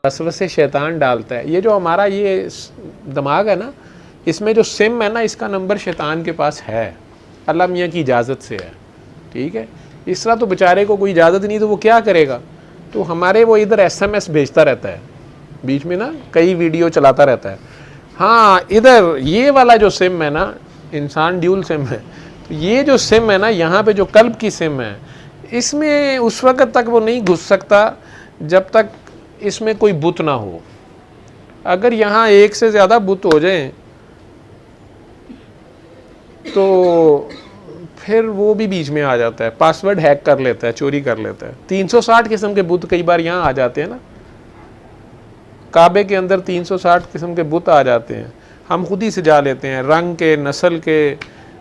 وسوسے شیطان ڈالتا ہے. یہ جو ہمارا یہ دماغ ہے نا، اس میں جو سم ہے نا، اس کا نمبر شیطان کے پاس ہے، اللہ میاں کی اجازت سے ہے. ٹھیک ہے، اس طرح تو بیچارے کو کوئی اجازت نہیں، تو وہ کیا کرے گا؟ تو ہمارے وہ ادھر SMS بھیجتا رہتا ہے، بیچ میں نا کئی ویڈیو چلاتا رہتا ہے. ہاں ادھر یہ والا جو سم ہے نا، انسان ڈیول سم ہے، تو یہ جو سم ہے نا، یہاں پہ جو قلب کی سم ہے، اس میں اس وقت تک وہ نہیں گھس سکتا جب تک اس میں کوئی بت نہ ہو. اگر یہاں ایک سے زیادہ بت ہو جائیں تو پھر وہ بھی بیچ میں آ جاتا ہے، پاسورڈ ہیک کر لیتا ہے، چوری کر لیتا ہے. 360 قسم کے بت کئی بار یہاں آ جاتے ہیں نا، کعبے کے اندر 360 قسم کے بت آ جاتے ہیں، ہم خود ہی سجا لیتے ہیں، رنگ کے، نسل کے،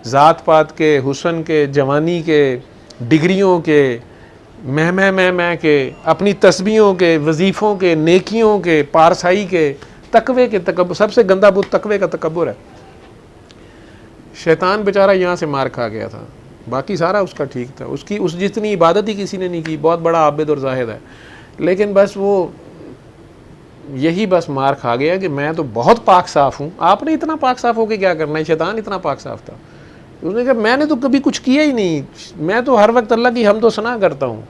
ذات پات کے، حسن کے، جوانی کے، ڈگریوں کے، میں کے، اپنی تسبیحوں کے، وظیفوں کے، نیکیوں کے، پارسائی کے، تقوی کے. تکبر سب سے گندا بت تقوی کا تکبر ہے. شیطان بیچارہ یہاں سے مار کھا گیا تھا، باقی سارا اس کا ٹھیک تھا، اس جتنی عبادت ہی کسی نے نہیں کی. بہت بڑا عابد اور زاہد ہے، لیکن بس وہ یہی بس مار کھا گیا کہ میں تو بہت پاک صاف ہوں. آپ نے اتنا پاک صاف ہو کے کیا کرنا ہے؟ شیطان اتنا پاک صاف تھا، اس نے کہا میں نے تو کبھی کچھ کیا ہی نہیں، میں تو ہر وقت اللہ کی حمد و ثنا کرتا ہوں،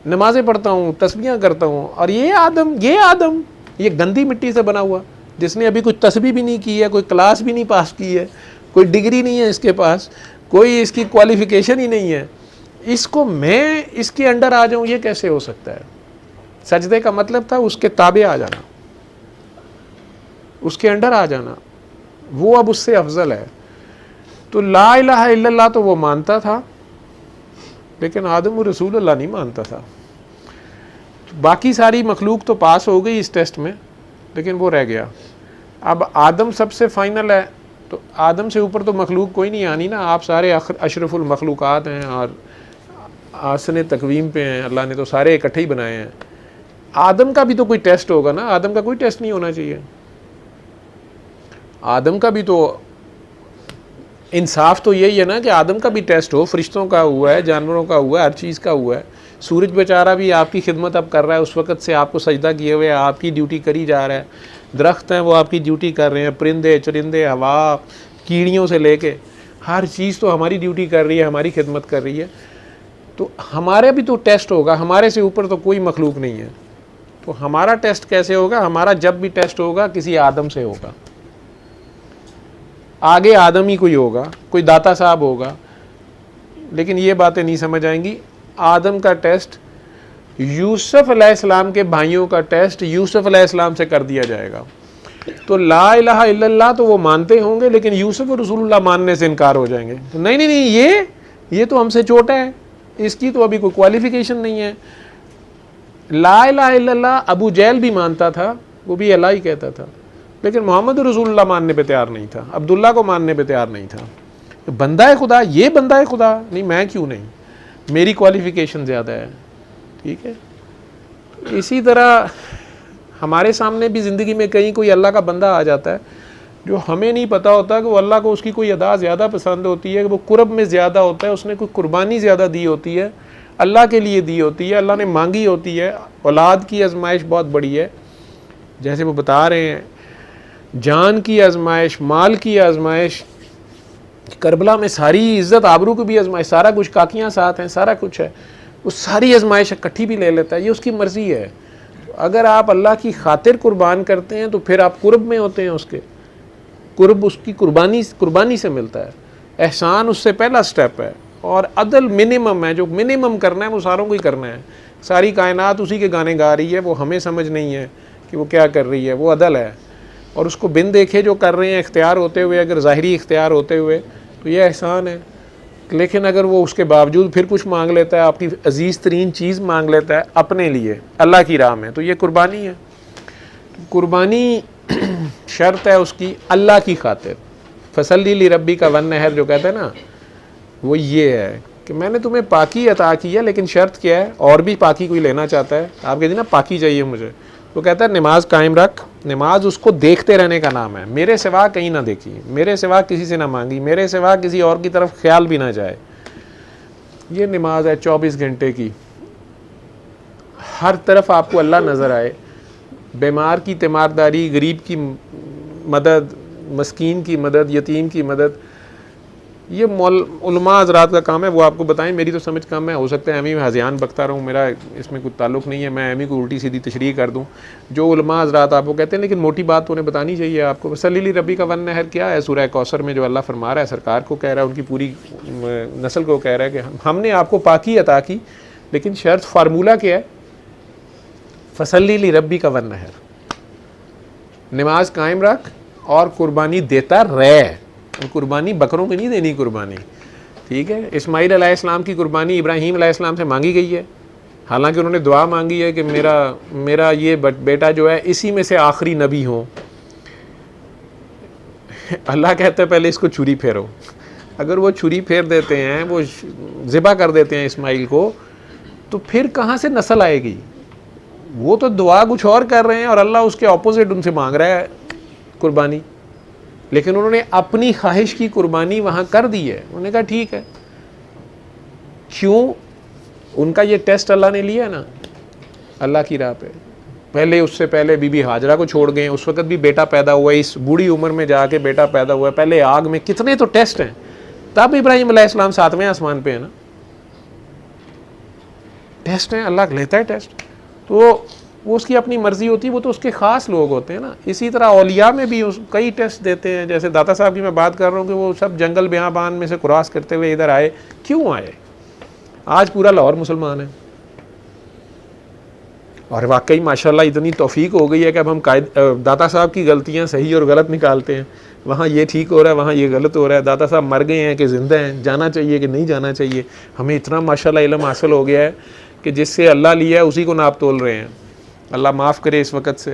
نمازیں پڑھتا ہوں، تسبیحاں کرتا ہوں. اور یہ آدم یہ گندی مٹی سے بنا ہوا، جس نے ابھی کچھ تسبیح بھی نہیں کی ہے، کوئی کلاس بھی نہیں پاس کی ہے، کوئی ڈگری نہیں ہے اس کے پاس، کوئی اس کی کوالیفیکیشن ہی نہیں ہے، اس کو میں اس کے انڈر آ جاؤں، یہ کیسے ہو سکتا ہے؟ سجدے کا مطلب تھا اس کے تابع آ جانا، اس کے انڈر آ جانا، وہ اب اس سے افضل ہے. تو لا الہ الا اللہ تو وہ مانتا تھا، لیکن آدم رسول اللہ نہیں مانتا تھا. باقی ساری مخلوق تو پاس ہو گئی اس ٹیسٹ میں، لیکن وہ رہ گیا. اب آدم سب سے فائنل ہے، تو آدم سے اوپر تو مخلوق کوئی نہیں آنی نا. آپ سارے اشرف المخلوقات ہیں اور آسن تقویم پہ ہیں، اللہ نے تو سارے اکٹھے ہی بنائے ہیں. آدم کا بھی تو کوئی ٹیسٹ ہوگا نا، آدم کا کوئی ٹیسٹ نہیں ہونا چاہیے. آدم کا بھی تو انصاف تو یہی ہے نا کہ آدم کا بھی ٹیسٹ ہو. فرشتوں کا ہوا ہے، جانوروں کا ہوا ہے، ہر چیز کا ہوا ہے. سورج بیچارہ بھی آپ کی خدمت اب کر رہا ہے، اس وقت سے آپ کو سجدہ کیے ہوئے آپ کی ڈیوٹی کری جا رہا ہے. درخت ہیں وہ آپ کی ڈیوٹی کر رہے ہیں، پرندے چرندے، ہوا، کیڑیوں سے لے کے ہر چیز تو ہماری ڈیوٹی کر رہی ہے، ہماری خدمت کر رہی ہے. تو ہمارے بھی تو ٹیسٹ ہوگا، ہمارے سے اوپر تو کوئی مخلوق نہیں ہے. تو ہمارا ٹیسٹ کیسے ہوگا؟ ہمارا جب بھی ٹیسٹ ہوگا کسی آدم سے ہوگا، آگے آدم ہی کوئی ہوگا، کوئی داتا صاحب ہوگا. لیکن یہ باتیں نہیں سمجھ آئیں گی. آدم کا ٹیسٹ، یوسف علیہ السلام کے بھائیوں کا ٹیسٹ یوسف علیہ السلام سے کر دیا جائے گا. تو لا الہ الا اللہ تو وہ مانتے ہوں گے، لیکن یوسف رسول اللہ ماننے سے انکار ہو جائیں گے. نہیں یہ تو ہم سے چھوٹا ہے، اس کی تو ابھی کوئی کوالیفیکیشن نہیں ہے. لا الہ الا اللہ ابو جہل بھی مانتا تھا، وہ بھی اللہ ہی کہتا تھا، لیکن محمد رسول اللہ ماننے پہ تیار نہیں تھا، عبداللہ کو ماننے پہ تیار نہیں تھا. بندہ خدا، یہ بندہ خدا نہیں، میں کیوں نہیں، میری کوالیفیکیشن زیادہ ہے. ٹھیک ہے، اسی طرح ہمارے سامنے بھی زندگی میں کہیں کوئی اللہ کا بندہ آ جاتا ہے جو ہمیں نہیں پتہ ہوتا کہ وہ اللہ کو اس کی کوئی ادا زیادہ پسند ہوتی ہے، کہ وہ قرب میں زیادہ ہوتا ہے، اس نے کوئی قربانی زیادہ دی ہوتی ہے، اللہ کے لیے دی ہوتی ہے، اللہ نے مانگی ہوتی ہے. اولاد کی آزمائش بہت بڑی ہے، جیسے وہ بتا رہے ہیں، جان کی آزمائش، مال کی آزمائش، کربلا میں ساری عزت آبرو کی بھی آزمائش، سارا کچھ، کاکیاں ساتھ ہیں، سارا کچھ ہے، وہ ساری آزمائش اکٹھی بھی لے لیتا ہے. یہ اس کی مرضی ہے. اگر آپ اللہ کی خاطر قربان کرتے ہیں تو پھر آپ قرب میں ہوتے ہیں، اس کے قرب اس کی قربانی سے ملتا ہے. احسان اس سے پہلا سٹیپ ہے، اور عدل منیمم ہے، جو منیمم کرنا ہے وہ ساروں کو ہی کرنا ہے. ساری کائنات اسی کے گانے گا رہی ہے، وہ ہمیں سمجھ نہیں ہے کہ وہ کیا کر رہی ہے، وہ عدل ہے. اور اس کو بن دیکھے جو کر رہے ہیں اختیار ہوتے ہوئے، اگر ظاہری اختیار ہوتے ہوئے، تو یہ احسان ہے. لیکن اگر وہ اس کے باوجود پھر کچھ مانگ لیتا ہے، آپ کی عزیز ترین چیز مانگ لیتا ہے اپنے لیے اللہ کی راہ میں، تو یہ قربانی ہے. قربانی شرط ہے اس کی اللہ کی خاطر. فصلی لربی کا ونحر جو کہتا ہے نا، وہ یہ ہے کہ میں نے تمہیں پاکی عطا کی ہے، لیکن شرط کیا ہے؟ اور بھی پاکی کوئی لینا چاہتا ہے، آپ کہتے ہیں نا پاکی چاہیے مجھے، وہ کہتا ہے نماز قائم رکھ. نماز اس کو دیکھتے رہنے کا نام ہے، میرے سوا کہیں نہ دیکھی، میرے سوا کسی سے نہ مانگی، میرے سوا کسی اور کی طرف خیال بھی نہ جائے. یہ نماز ہے 24 گھنٹے کی، ہر طرف آپ کو اللہ نظر آئے. بیمار کی تیمارداری، غریب کی مدد، مسکین کی مدد، یتیم کی مدد، یہ علماء حضرات کا کام ہے، وہ آپ کو بتائیں، میری تو سمجھ کم ہے، ہو سکتا ہے ایم میں ہذیان بکتا رہوں، میرا اس میں کوئی تعلق نہیں ہے، میں ایم کو الٹی سیدھی تشریح کر دوں جو علماء حضرات آپ کو کہتے ہیں، لیکن موٹی بات تو انہیں بتانی چاہیے آپ کو۔ وصلی ربی کا والنحر کیا ہے؟ سورہ کوثر میں جو اللہ فرما رہا ہے، سرکار کو کہہ رہا ہے، ان کی پوری نسل کو کہہ رہا ہے کہ ہم نے آپ کو پاکی عطا کی، لیکن شرط فارمولہ کیا ہے؟ فصلی لربی کا والنحر، نماز قائم رکھ اور قربانی دیتا رہ۔ قربانی بکروں کی نہیں دینی قربانی، ٹھیک ہے؟ اسماعیل علیہ السلام کی قربانی ابراہیم علیہ السلام سے مانگی گئی ہے، حالانکہ انہوں نے دعا مانگی ہے کہ میرا یہ بیٹا جو ہے اسی میں سے آخری نبی ہو۔ اللہ کہتا ہے پہلے اس کو چھری پھیرو۔ اگر وہ چھری پھیر دیتے ہیں، وہ ذبح کر دیتے ہیں اسماعیل کو، تو پھر کہاں سے نسل آئے گی؟ وہ تو دعا کچھ اور کر رہے ہیں اور اللہ اس کے اپوزٹ ان سے مانگ رہا ہے قربانی، لیکن انہوں نے اپنی خواہش کی قربانی وہاں کر دی ہے۔ انہوں نے کہا ٹھیک ہے، کیوں؟ ان کا یہ ٹیسٹ اللہ نے لیا نا اللہ کی راہ پہ۔ پہلے اس سے پہلے بی بی ہاجرہ کو چھوڑ گئے، اس وقت بھی بیٹا پیدا ہوا ہے، اس بوڑھی عمر میں جا کے بیٹا پیدا ہوا ہے، پہلے آگ میں، کتنے تو ٹیسٹ ہیں، تب ابراہیم علیہ السلام 7ویں آسمان پہ ہے نا، ٹیسٹ ہیں، اللہ لیتا ہے ٹیسٹ، تو وہ اس کی اپنی مرضی ہوتی ہے، وہ تو اس کے خاص لوگ ہوتے ہیں نا۔ اسی طرح اولیاء میں بھی کئی ٹیسٹ دیتے ہیں، جیسے داتا صاحب کی میں بات کر رہا ہوں کہ وہ سب جنگل بیابان میں سے کراس کرتے ہوئے ادھر آئے، کیوں آئے؟ آج پورا لاہور مسلمان ہے، اور واقعی ماشاءاللہ اتنی توفیق ہو گئی ہے کہ اب ہم داتا صاحب کی غلطیاں صحیح اور غلط نکالتے ہیں، وہاں یہ ٹھیک ہو رہا ہے، وہاں یہ غلط ہو رہا ہے، داتا صاحب مر گئے ہیں کہ زندہ ہیں، جانا چاہیے کہ نہیں جانا چاہیے۔ ہمیں اتنا ماشاءاللہ علم حاصل ہو گیا ہے کہ جس سے اللہ لیا ہے اسی کو ناپ تول رہے ہیں۔ اللہ معاف کرے اس وقت سے۔